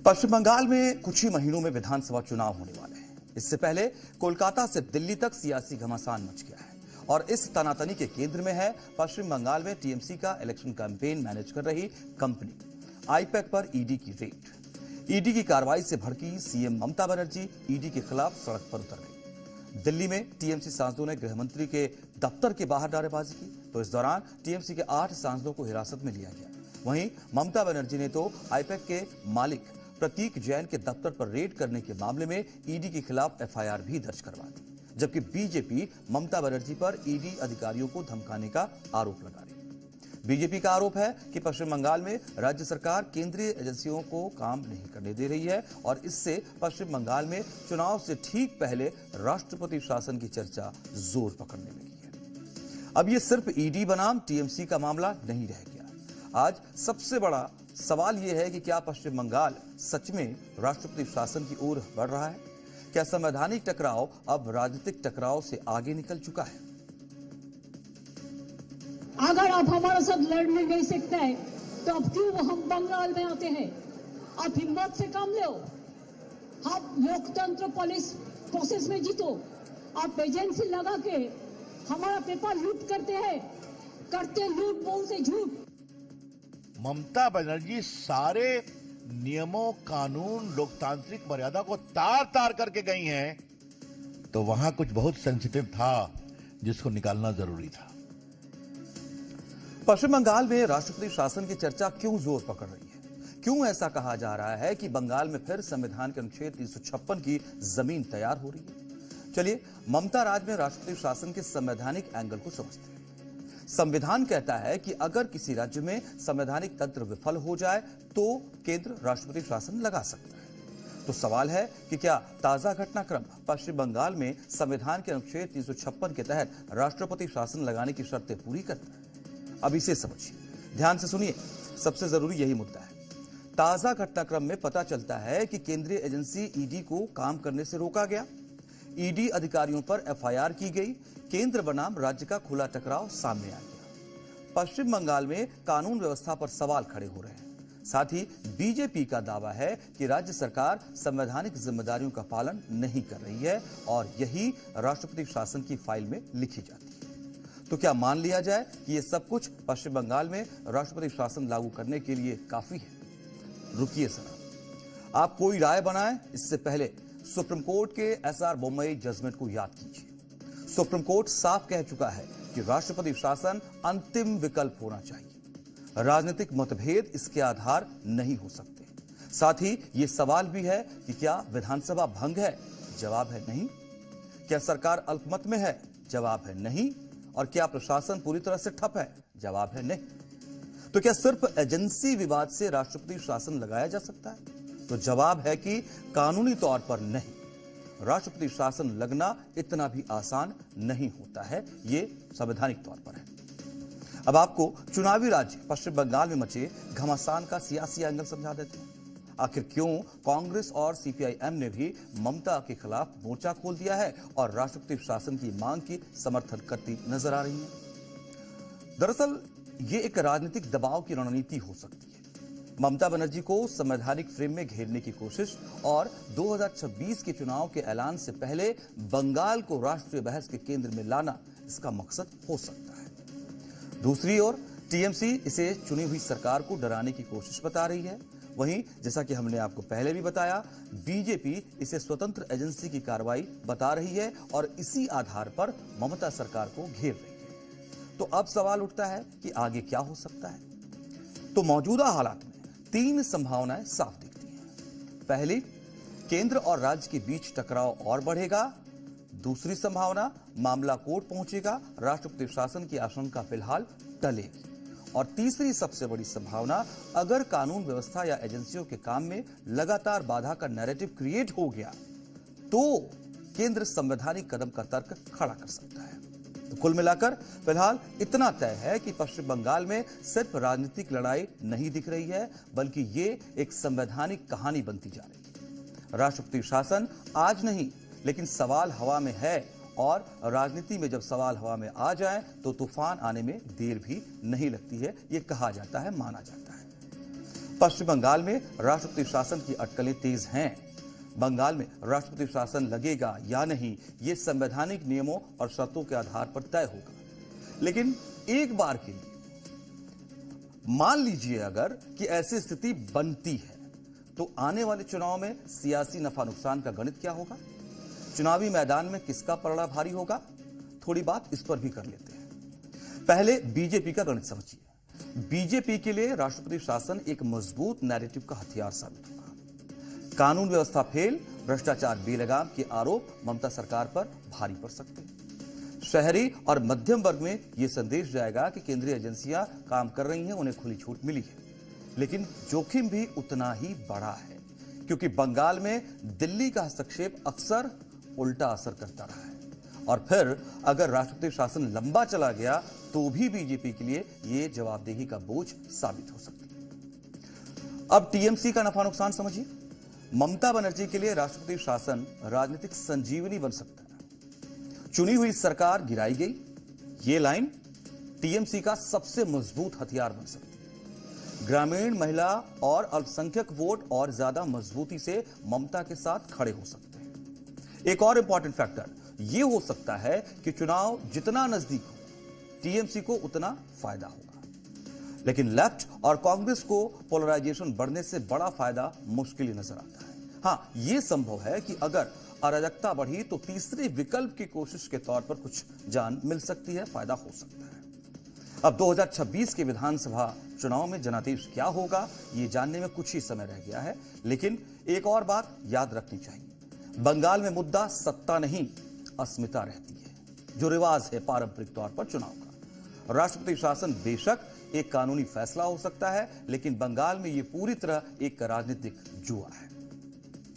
पश्चिम बंगाल में कुछ ही महीनों में विधानसभा चुनाव होने वाले हैं। इससे पहले कोलकाता से दिल्ली तक सियासी घमासान मच गया है और इस तनातनी के केंद्र में है पश्चिम बंगाल में टीएमसी का इलेक्शन कैंपेन मैनेज कर रही कंपनी आईपैक पर ईडी की रेड। ईडी की कार्रवाई से भड़की सीएम ममता बनर्जी ईडी के खिलाफ सड़क पर उतर गई। दिल्ली में टीएमसी सांसदों ने गृह मंत्री के दफ्तर के बाहर नारेबाजी की, तो इस दौरान टीएमसी के 8 सांसदों को हिरासत में लिया गया। वहीं ममता बनर्जी ने तो आईपैक के मालिक प्रतीक जैन के दफ्तर पर रेड करने के मामले में ईडी के खिलाफ एफआईआर भी दर्ज करवा दी, जबकि बीजेपी ममता बनर्जी पर ईडी अधिकारियों को धमकाने का आरोप लगा रही है। बीजेपी का आरोप है कि पश्चिम बंगाल में राज्य सरकार केंद्रीय एजेंसियों को काम नहीं करने दे रही है और इससे पश्चिम बंगाल में चुनाव से ठीक पहले राष्ट्रपति शासन की चर्चा जोर पकड़ने लगी है। अब यह सिर्फ ईडी बनाम टीएमसी का मामला नहीं रह गया। आज सबसे बड़ा सवाल यह है कि क्या पश्चिम बंगाल सच में राष्ट्रपति शासन की ओर बढ़ रहा है? क्या संवैधानिक टकराव अब राजनीतिक टकराव से आगे निकल चुका है? अगर आप हमारे साथ लड़ने नहीं सकते हैं तो अब क्यों हम बंगाल में आते हैं? आप हिम्मत से काम लो, आप लोकतंत्र पुलिस प्रोसेस में जीतो। आप एजेंसी लगा के हमारा पेपर लूट करते हैं, करते लूट बोलते झूठ। ममता बनर्जी सारे नियमों, कानून, लोकतांत्रिक मर्यादा को तार तार करके गई हैं, तो वहां कुछ बहुत सेंसिटिव था जिसको निकालना जरूरी था। पश्चिम बंगाल में राष्ट्रपति शासन की चर्चा क्यों जोर पकड़ रही है? क्यों ऐसा कहा जा रहा है कि बंगाल में फिर संविधान के अनुच्छेद 356 की जमीन तैयार हो रही है? चलिए ममता राज में राष्ट्रपति शासन के संवैधानिक एंगल को समझते हैं। संविधान कहता है कि अगर किसी राज्य में संवैधानिक तंत्र विफल हो जाए तो केंद्र राष्ट्रपति शासन लगा सकता है। तो सवाल है कि क्या ताजा घटनाक्रम पश्चिम बंगाल में संविधान के अनुच्छेद 356 के तहत राष्ट्रपति शासन लगाने की शर्तें पूरी करता है? अब इसे समझिए, ध्यान से सुनिए, सबसे जरूरी यही मुद्दा है। ताजा घटनाक्रम में पता चलता है कि केंद्रीय एजेंसी ईडी को काम करने से रोका गया, ईडी अधिकारियों पर एफआईआर की गई, केंद्र बनाम राज्य का खुला टकराव सामने आ गया। पश्चिम बंगाल में कानून व्यवस्था पर सवाल खड़े हो रहे हैं। साथ ही बीजेपी का दावा है कि राज्य सरकार संवैधानिक जिम्मेदारियों का पालन नहीं कर रही है और यही राष्ट्रपति शासन की फाइल में लिखी जाती है। तो क्या मान लिया जाए कि यह सब कुछ पश्चिम बंगाल में राष्ट्रपति शासन लागू करने के लिए काफी है? रुकिए जरा, आप कोई राय बनाएं इससे पहले सुप्रीम कोर्ट के एसआर बोम्मई जजमेंट को याद कीजिए। सुप्रीम कोर्ट साफ कह चुका है कि राष्ट्रपति शासन अंतिम विकल्प होना चाहिए। राजनीतिक मतभेद इसके आधार नहीं हो सकते। साथ ही यह सवाल भी है कि क्या विधानसभा भंग है? जवाब है नहीं। क्या सरकार अल्पमत में है? जवाब है नहीं। और क्या प्रशासन पूरी तरह से ठप है? जवाब है नहीं। तो क्या सिर्फ एजेंसी विवाद से राष्ट्रपति शासन लगाया जा सकता है? तो जवाब है कि कानूनी तौर पर नहीं। राष्ट्रपति शासन लगना इतना भी आसान नहीं होता है, ये संवैधानिक तौर पर है। अब आपको चुनावी राज्य पश्चिम बंगाल में मचे घमासान का सियासी एंगल समझा देते हैं। आखिर क्यों कांग्रेस और सीपीआईएम ने भी ममता के खिलाफ मोर्चा खोल दिया है और राष्ट्रपति शासन की मांग की समर्थन करती नजर आ रही है? दरअसल ये एक राजनीतिक दबाव की रणनीति हो सकती है। ममता बनर्जी को संवैधानिक फ्रेम में घेरने की कोशिश और 2026 के चुनाव के ऐलान से पहले बंगाल को राष्ट्रीय बहस के केंद्र में लाना इसका मकसद हो सकता है। दूसरी ओर टीएमसी इसे चुनी हुई सरकार को डराने की कोशिश बता रही है। वहीं जैसा कि हमने आपको पहले भी बताया, बीजेपी इसे स्वतंत्र एजेंसी की कार्रवाई बता रही है और इसी आधार पर ममता सरकार को घेर रही है। तो अब सवाल उठता है कि आगे क्या हो सकता है? तो मौजूदा हालात में 3 संभावनाएं साफ दिखती हैं। पहली, केंद्र और राज्य के बीच टकराव और बढ़ेगा। दूसरी संभावना, मामला कोर्ट पहुंचेगा, राष्ट्रपति शासन की आशंका फिलहाल टलेगी। और तीसरी सबसे बड़ी संभावना, अगर कानून व्यवस्था या एजेंसियों के काम में लगातार बाधा का नैरेटिव क्रिएट हो गया तो केंद्र संवैधानिक कदम का तर्क खड़ा कर सकता है। तो कुल मिलाकर फिलहाल इतना तय है कि पश्चिम बंगाल में सिर्फ राजनीतिक लड़ाई नहीं दिख रही है, बल्कि ये एक संवैधानिक कहानी बनती जा रही है। राष्ट्रपति शासन आज नहीं, लेकिन सवाल हवा में है और राजनीति में जब सवाल हवा में आ जाए तो तूफान आने में देर भी नहीं लगती है, ये कहा जाता है, माना जाता है। पश्चिम बंगाल में राष्ट्रपति शासन की अटकलें तेज हैं। बंगाल में राष्ट्रपति शासन लगेगा या नहीं, ये संवैधानिक नियमों और शर्तों के आधार पर तय होगा। लेकिन एक बार के लिए मान लीजिए अगर कि ऐसी स्थिति बनती है, तो आने वाले चुनाव में सियासी नफा नुकसान का गणित क्या होगा? चुनावी मैदान में किसका पलड़ा भारी होगा? थोड़ी बात इस पर भी कर लेते हैं। पहले बीजेपी का गणित समझिए। बीजेपी के लिए राष्ट्रपति शासन एक मजबूत नैरेटिव का हथियार साबित होगा। कानून व्यवस्था फेल, भ्रष्टाचार बेलगाम के आरोप ममता सरकार पर भारी पड़ सकते हैं। शहरी और मध्यम वर्ग में यह संदेश जाएगा कि केंद्रीय एजेंसियां काम कर रही हैं, उन्हें खुली छूट मिली है। लेकिन जोखिम भी उतना ही बड़ा है, क्योंकि बंगाल में दिल्ली का हस्तक्षेप अक्सर उल्टा असर करता रहा है। और फिर अगर राष्ट्रपति शासन लंबा चला गया तो भी बीजेपी के लिए यह जवाबदेही का बोझ साबित हो सकती है। अब टीएमसी का नफा नुकसान समझिए। ममता बनर्जी के लिए राष्ट्रपति शासन राजनीतिक संजीवनी बन सकता है। चुनी हुई सरकार गिराई गई, ये लाइन टीएमसी का सबसे मजबूत हथियार बन सकती है। ग्रामीण, महिला और अल्पसंख्यक वोट और ज्यादा मजबूती से ममता के साथ खड़े हो सकते हैं। एक और इंपॉर्टेंट फैक्टर यह हो सकता है कि चुनाव जितना नजदीक हो, टीएमसी को उतना फायदा होगा। लेकिन लेफ्ट और कांग्रेस को पोलराइजेशन बढ़ने से बड़ा फायदा मुश्किल ही नजर आता है। हां, यह संभव है कि अगर अराजकता बढ़ी तो तीसरे विकल्प की कोशिश के तौर पर कुछ जान मिल सकती है, फायदा हो सकता है। अब 2026 के विधानसभा चुनाव में जनादेश क्या होगा, यह जानने में कुछ ही समय रह गया है। लेकिन एक और बात याद रखनी चाहिए, बंगाल में मुद्दा सत्ता नहीं, अस्मिता रहती है, जो रिवाज है पारंपरिक तौर पर चुनाव का। राष्ट्रपति शासन बेशक एक कानूनी फैसला हो सकता है, लेकिन बंगाल में यह पूरी तरह एक राजनीतिक जुआ है।